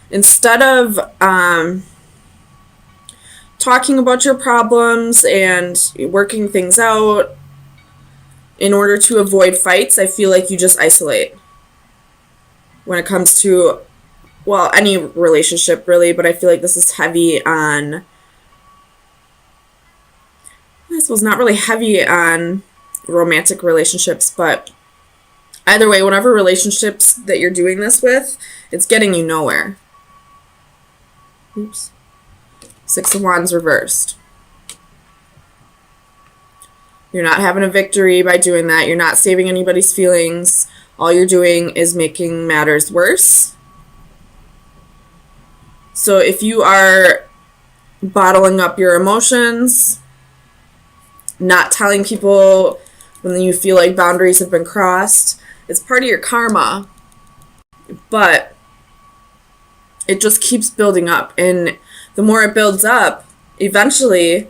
Instead of talking about your problems and working things out in order to avoid fights, I feel like you just isolate when it comes to, well, any relationship really, but I feel like this is heavy on, I suppose not really heavy on romantic relationships, but either way, whatever relationships that you're doing this with, it's getting you nowhere. Oops. Six of Wands reversed. You're not having a victory by doing that. You're not saving anybody's feelings. All you're doing is making matters worse. So if you are bottling up your emotions, not telling people when you feel like boundaries have been crossed, it's part of your karma. But it just keeps building up. And the more it builds up, eventually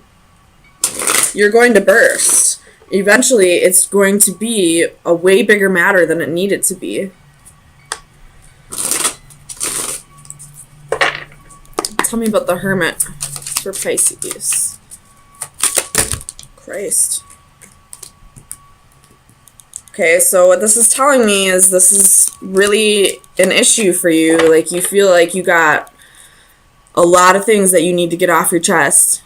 you're going to burst. Eventually it's going to be a way bigger matter than it needed to be. Tell me about the Hermit for Pisces. Christ. Okay, so what this is telling me is this is really an issue for you. Like, you feel like you got a lot of things that you need to get off your chest.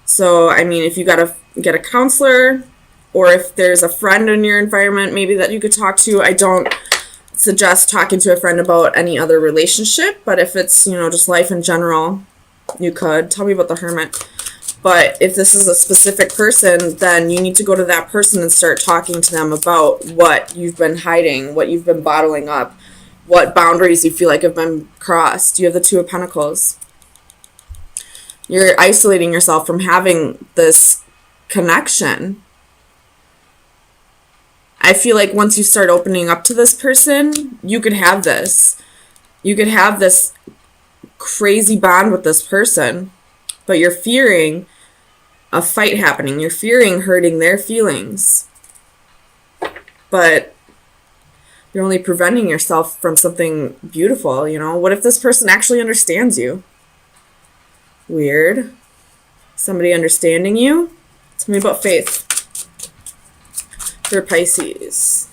So, I mean, if you got to get a counselor, or if there's a friend in your environment maybe that you could talk to, I don't suggest talking to a friend about any other relationship, but if it's, you know, just life in general, you could. Tell me about the Hermit. But if this is a specific person, then you need to go to that person and start talking to them about what you've been hiding, what you've been bottling up, what boundaries you feel like have been crossed. You have the Two of Pentacles. You're isolating yourself from having this connection. I feel like once you start opening up to this person, you could have this. You could have this crazy bond with this person, but you're fearing a fight happening. You're fearing hurting their feelings. But you're only preventing yourself from something beautiful, you know? What if this person actually understands you? Weird. Somebody understanding you? Tell me about faith for Pisces.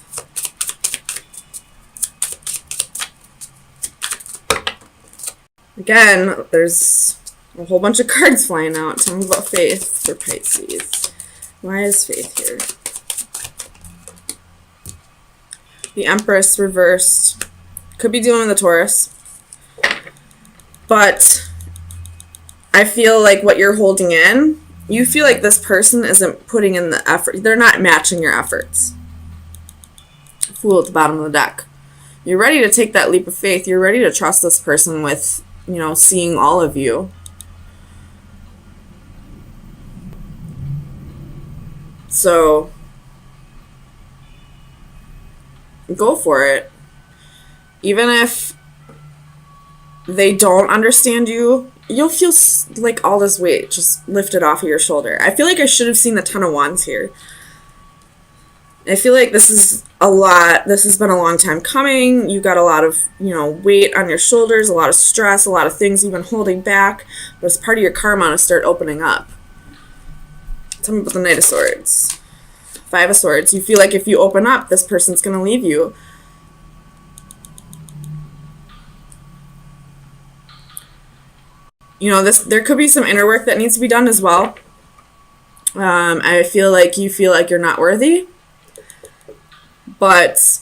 Again, there's a whole bunch of cards flying out. Tell me about faith for Pisces. Why is faith here? The Empress reversed. Could be dealing with a Taurus. But I feel like what you're holding in, you feel like this person isn't putting in the effort. They're not matching your efforts. Fool at the bottom of the deck. You're ready to take that leap of faith. You're ready to trust this person with, you know, seeing all of you. So go for it. Even if they don't understand you, you'll feel like all this weight just lifted off of your shoulder. I feel like I should have seen the Ten of Wands here. I feel like this is a lot. This has been a long time coming. You got a lot of, you know, weight on your shoulders, a lot of stress, a lot of things you've been holding back. But it's part of your karma to start opening up. Tell me about the Knight of Swords. Five of Swords. You feel like if you open up, this person's going to leave you. You know, there could be some inner work that needs to be done as well. I feel like you feel like you're not worthy. But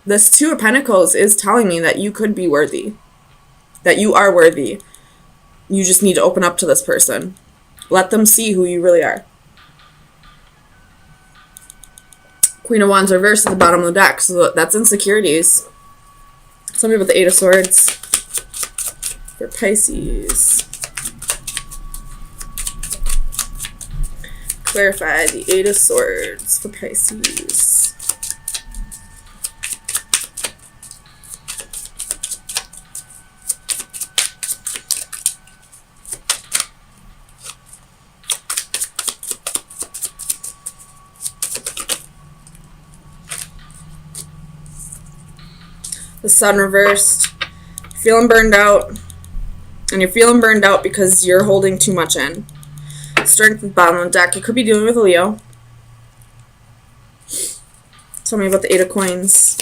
this Two of Pentacles is telling me that you could be worthy. That you are worthy. You just need to open up to this person. Let them see who you really are. Queen of Wands reversed at the bottom of the deck. So that's insecurities. Tell me about the Eight of Swords for Pisces. Clarify the Eight of Swords for Pisces. The Sun reversed. Feeling burned out. And you're feeling burned out because you're holding too much in. Strength at the bottom of the deck. You could be dealing with a Leo. Tell me about the Eight of Coins.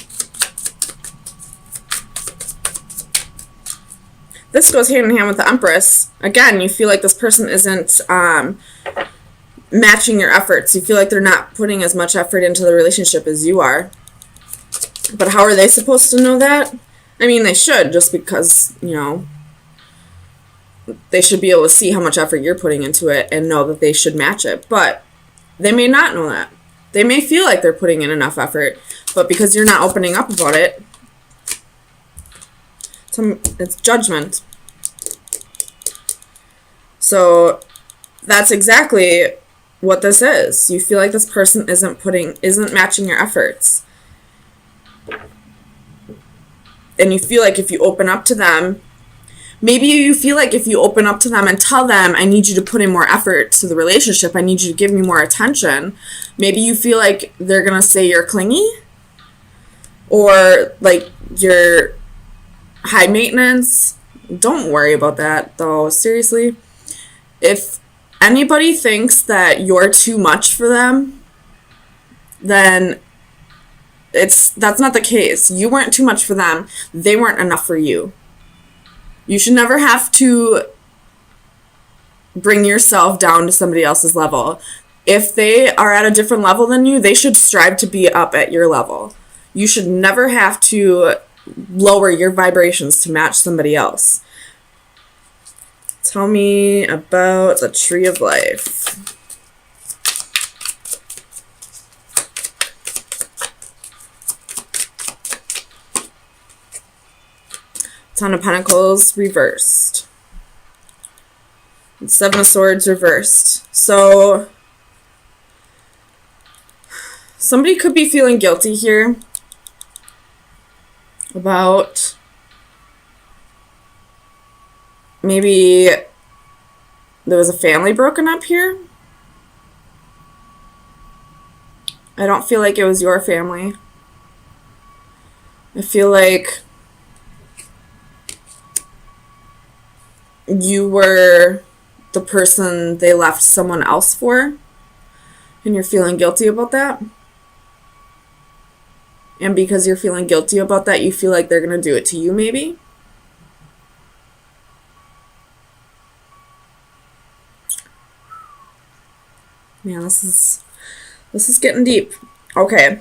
This goes hand in hand with the Empress. Again, you feel like this person isn't matching your efforts. You feel like they're not putting as much effort into the relationship as you are. But how are they supposed to know that? I mean, they should, just because, you know, they should be able to see how much effort you're putting into it and know that they should match it. But they may not know that. They may feel like they're putting in enough effort, but because you're not opening up about it, it's judgment. So that's exactly what this is. You feel like this person isn't matching your efforts. And you feel like if you open up to them, maybe you feel like if you open up to them and tell them, I need you to put in more effort to the relationship, I need you to give me more attention, maybe you feel like they're going to say you're clingy or like you're high maintenance. Don't worry about that, though. Seriously. If anybody thinks that you're too much for them, then that's not the case. You weren't too much for them. They weren't enough for you. You should never have to bring yourself down to somebody else's level. If they are at a different level than you, they should strive to be up at your level. You should never have to lower your vibrations to match somebody else. Tell me about the Tree of Life. Ten of Pentacles reversed. Seven of Swords reversed. So somebody could be feeling guilty here about maybe there was a family broken up here. I don't feel like it was your family. I feel like you were the person they left someone else for, and you're feeling guilty about that. And because you're feeling guilty about that, you feel like they're going to do it to you, maybe. Man, this is getting deep. Okay.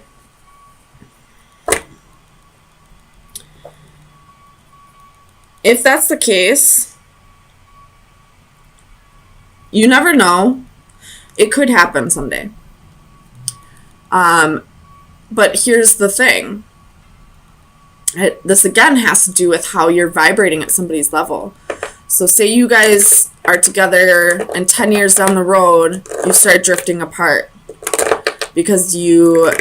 If that's the case, you never know. It could happen someday. But here's the thing. This again has to do with how you're vibrating at somebody's level. So say you guys are together and 10 years down the road, you start drifting apart because you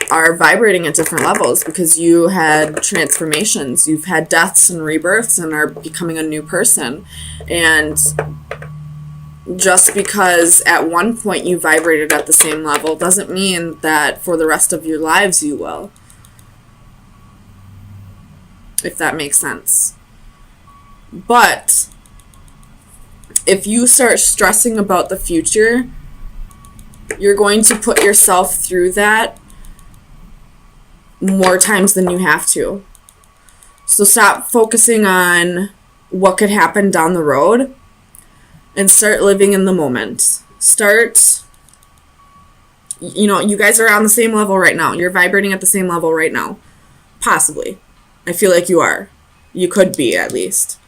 are vibrating at different levels, because you had transformations, you've had deaths and rebirths and are becoming a new person. And just because at one point you vibrated at the same level doesn't mean that for the rest of your lives you will. If that makes sense. But if you start stressing about the future, you're going to put yourself through that more times than you have to. So stop focusing on what could happen down the road and start living in the moment. Start, you guys are on the same level right now. You're vibrating at the same level right now. Possibly. I feel like you are. You could be, at least.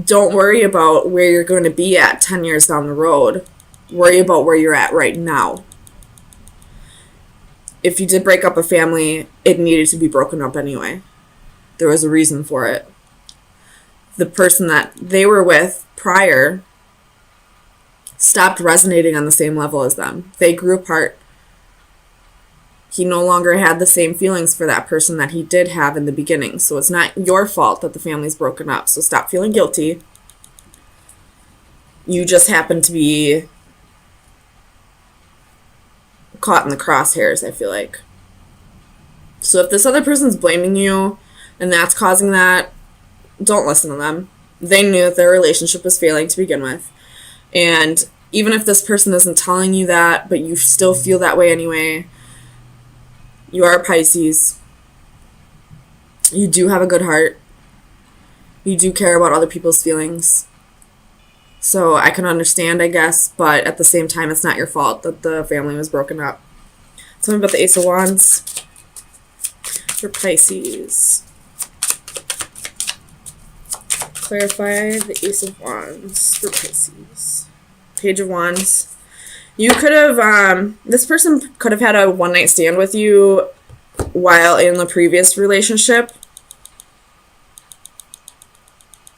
Don't worry about where you're going to be at 10 years down the road. Worry about where you're at right now. If you did break up a family, it needed to be broken up anyway. There was a reason for it. The person that they were with prior stopped resonating on the same level as them. They grew apart. He no longer had the same feelings for that person that he did have in the beginning. So it's not your fault that the family's broken up. So stop feeling guilty. You just happen to be caught in the crosshairs, I feel like. So if this other person's blaming you and that's causing that, don't listen to them. They knew that their relationship was failing to begin with. And even if this person isn't telling you that, but you still feel that way anyway, you are a Pisces. You do have a good heart. You do care about other people's feelings. So I can understand, I guess, but at the same time, it's not your fault that the family was broken up. Tell me about the Ace of Wands for Pisces. Clarify the Ace of Wands for Pisces. Page of Wands. You could have, this person could have had a one-night stand with you while in the previous relationship.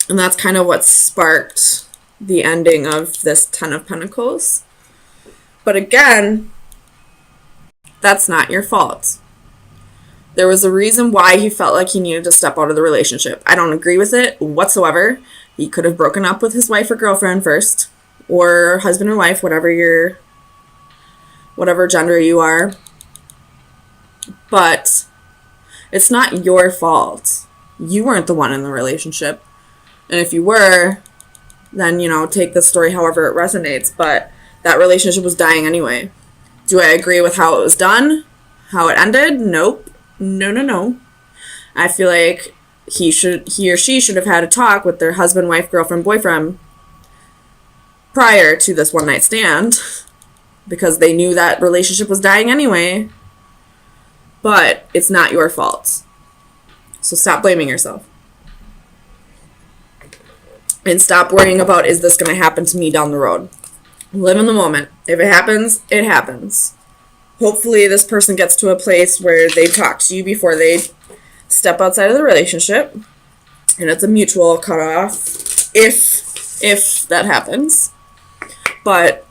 And that's kind of what sparked the ending of this Ten of Pentacles. But again, that's not your fault. There was a reason why he felt like he needed to step out of the relationship. I don't agree with it whatsoever. He could have broken up with his wife or girlfriend first, or husband or wife, whatever gender you are. But it's not your fault. You weren't the one in the relationship. And if you were, then, take the story however it resonates. But that relationship was dying anyway. Do I agree with how it was done? How it ended? Nope. No. I feel like he or she should have had a talk with their husband, wife, girlfriend, boyfriend prior to this one night stand, because they knew that relationship was dying anyway. But it's not your fault. So stop blaming yourself. And stop worrying about, is this going to happen to me down the road? Live in the moment. If it happens, it happens. Hopefully this person gets to a place where they talk to you before they step outside of the relationship. And it's a mutual cutoff, if that happens. But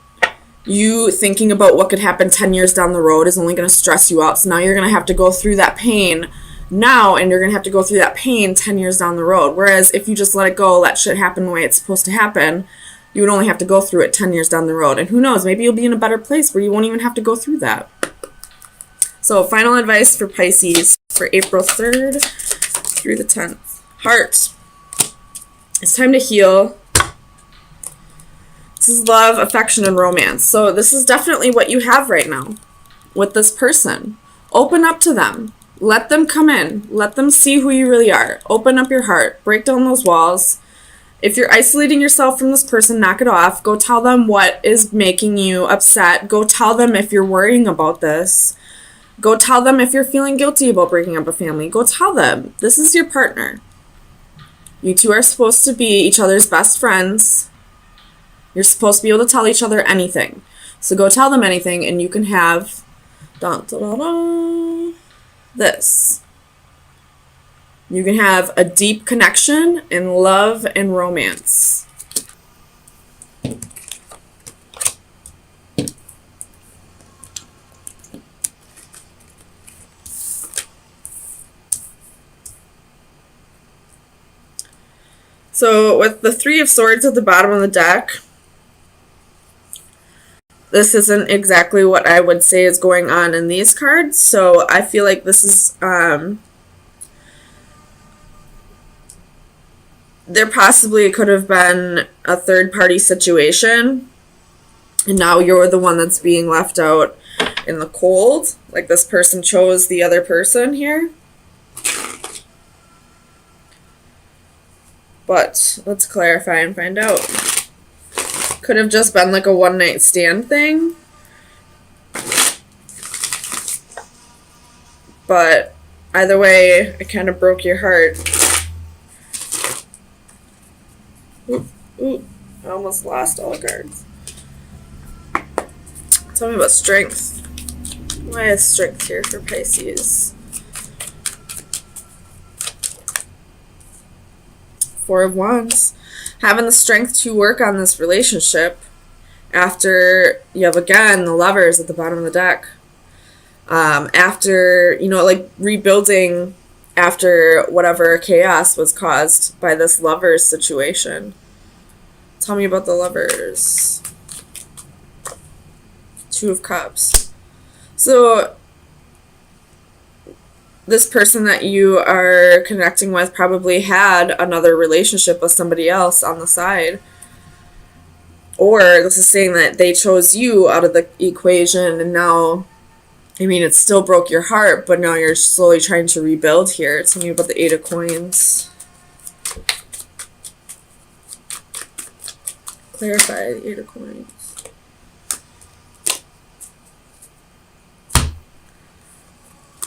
you thinking about what could happen 10 years down the road is only going to stress you out. So now you're going to have to go through that pain now, and you're going to have to go through that pain 10 years down the road. Whereas if you just let it go, let shit happen the way it's supposed to happen, you would only have to go through it 10 years down the road. And who knows, maybe you'll be in a better place where you won't even have to go through that. So final advice for Pisces for April 3rd through the 10th. Heart. It's time to heal. This is love, affection, and romance. So this is definitely what you have right now with this person. Open up to them. Let them come in. Let them see who you really are. Open up your heart. Break down those walls. If you're isolating yourself from this person, knock it off. Go tell them what is making you upset. Go tell them if you're worrying about this. Go tell them if you're feeling guilty about breaking up a family. Go tell them. This is your partner. You two are supposed to be each other's best friends. You're supposed to be able to tell each other anything. So go tell them anything, and you can have this. You can have a deep connection in love and romance. So with the Three of Swords at the bottom of the deck, this isn't exactly what I would say is going on in these cards. So I feel like this is, there possibly could have been a third-party situation, and now you're the one that's being left out in the cold. Like this person chose the other person here. But let's clarify and find out. Could have just been like a one-night stand thing. But either way, it kind of broke your heart. Ooh, I almost lost all the cards. Tell me about strength. Why is strength here for Pisces? Four of Wands. Having the strength to work on this relationship after you have, again, the Lovers at the bottom of the deck. After, like rebuilding after whatever chaos was caused by this Lovers situation. Tell me about the Lovers. Two of Cups. So this person that you are connecting with probably had another relationship with somebody else on the side. Or this is saying that they chose you out of the equation, and now, I mean, it still broke your heart, but now you're slowly trying to rebuild here. Tell me about the Eight of Coins. Clarify the Eight of Coins.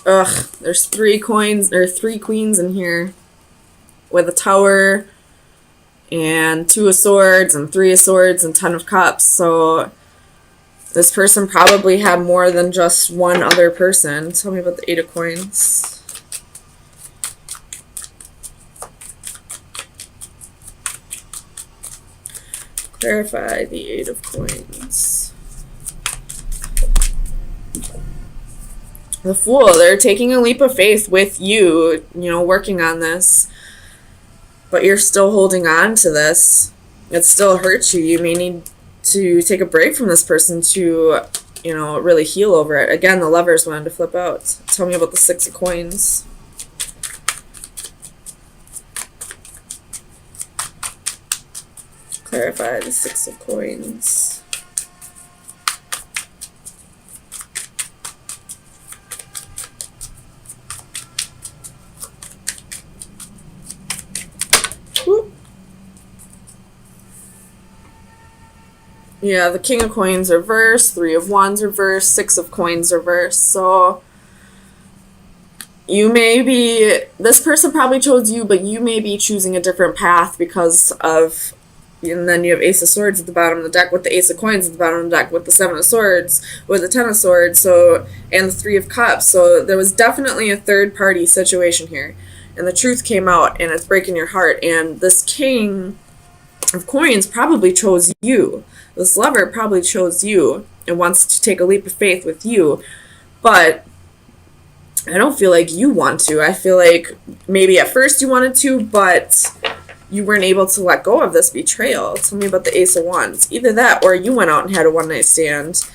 Ugh, there's 3 coins, or 3 queens in here with a Tower and 2 of Swords and 3 of Swords and 10 of Cups. So this person probably had more than just one other person. Tell me about the Eight of Coins. Clarify the Eight of Coins. The Fool, they're taking a leap of faith with you, you know, working on this. But you're still holding on to this. It still hurts you. You may need to take a break from this person to, you know, really heal over it. Again, the Lovers wanted to flip out. Tell me about the Six of Coins. Clarify the Six of Coins. Yeah, the King of Coins reversed, 3 of Wands reversed, 6 of Coins reversed. So you may be, this person probably chose you, but you may be choosing a different path because of, and then you have Ace of Swords at the bottom of the deck with the Ace of Coins at the bottom of the deck with the 7 of Swords, with the 10 of Swords, so, and the 3 of Cups. So there was definitely a third party situation here. And the truth came out, and it's breaking your heart. And this King of Coins probably chose you. This Lover probably chose you and wants to take a leap of faith with you. But I don't feel like you want to. I feel like maybe at first you wanted to, but you weren't able to let go of this betrayal. Tell me about the Ace of Wands. Either that or you went out and had a one-night stand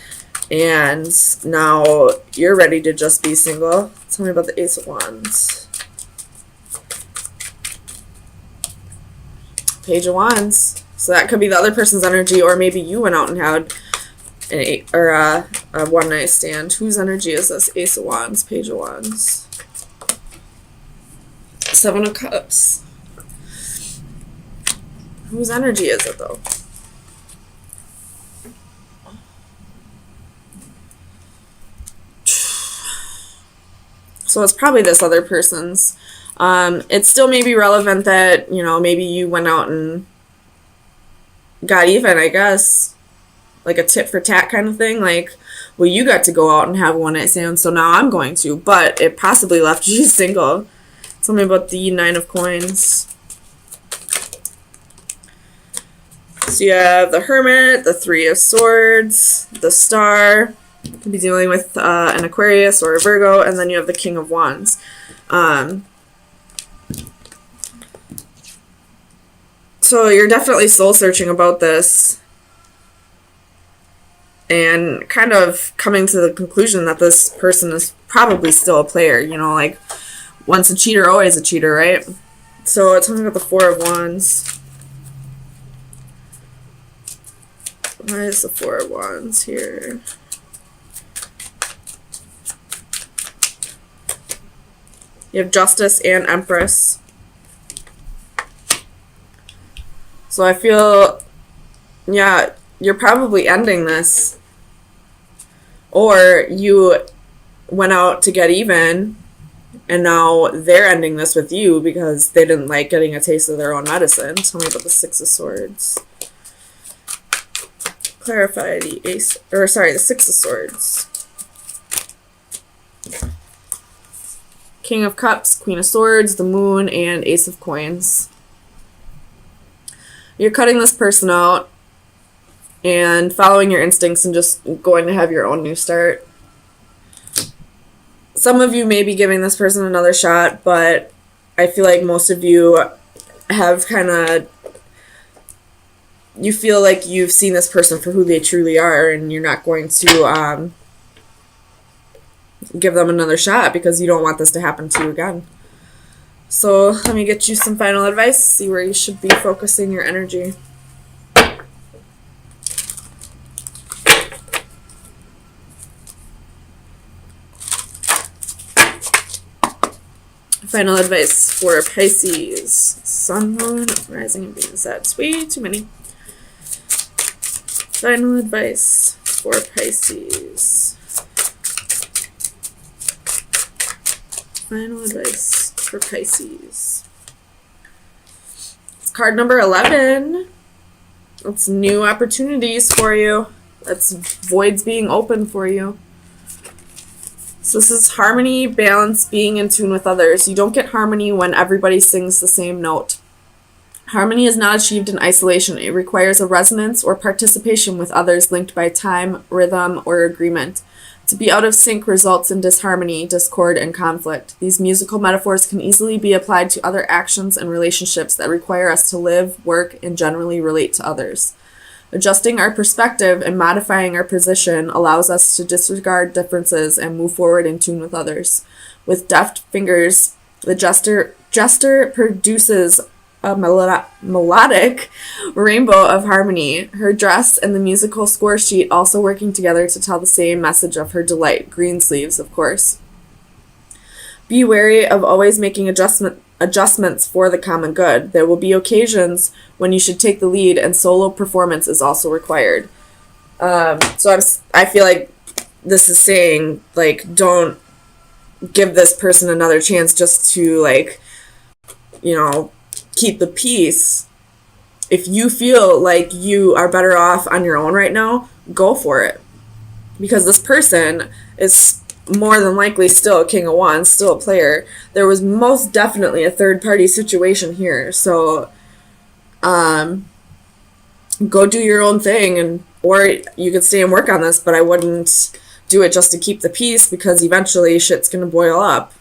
and now you're ready to just be single. Tell me about the Ace of Wands. Page of Wands. So that could be the other person's energy, or maybe you went out and had a one-night stand. Whose energy is this? Ace of Wands, Page of Wands. 7 of Cups. Whose energy is it, though? So it's probably this other person's. It still may be relevant that, you know, maybe you went out and got even, I guess. Like a tit for tat kind of thing. Like, well, you got to go out and have a one-night stand, so now I'm going to. But it possibly left you single. Tell me about the 9 of Coins. So you have the Hermit, the 3 of Swords, the Star. You could be dealing with an Aquarius or a Virgo, and then you have the King of Wands. So you're definitely soul searching about this and kind of coming to the conclusion that this person is probably still a player, you know, like once a cheater, always a cheater, right? So tell me about the 4 of Wands. Why is the 4 of Wands here? You have Justice and Empress. So I feel, yeah, you're probably ending this. Or you went out to get even, and now they're ending this with you because they didn't like getting a taste of their own medicine. Tell me about the 6 of Swords. Clarify the the 6 of Swords. King of Cups, Queen of Swords, the Moon, and Ace of Coins. You're cutting this person out and following your instincts and just going to have your own new start. Some of you may be giving this person another shot, but I feel like most of you have kind of, you feel like you've seen this person for who they truly are, and you're not going to give them another shot because you don't want this to happen to you again. So let me get you some final advice, see where you should be focusing your energy. Final advice for Pisces. Sun, Moon, Rising, and Venus. That's way too many. Final advice for Pisces. Final advice for Pisces. It's card number 11. It's new opportunities for you. That's voids being open for you. So this is harmony, balance, being in tune with others. You don't get harmony when everybody sings the same note. Harmony is not achieved in isolation. It requires a resonance or participation with others linked by time, rhythm, or agreement. To be out of sync results in disharmony, discord, and conflict. These musical metaphors can easily be applied to other actions and relationships that require us to live, work, and generally relate to others. Adjusting our perspective and modifying our position allows us to disregard differences and move forward in tune with others. With deft fingers, the jester produces a melodic rainbow of harmony, her dress and the musical score sheet also working together to tell the same message of her delight. Green sleeves, of course. Be wary of always making adjustments for the common good. There will be occasions when you should take the lead, and solo performance is also required. So I feel like this is saying, like, don't give this person another chance just to, like, you know, keep the peace. If you feel like you are better off on your own right now, go for it. Because this person is more than likely still a King of Wands, still a player. There was most definitely a third party situation here. So go do your own thing, or you could stay and work on this, but I wouldn't do it just to keep the peace, because eventually shit's gonna boil up.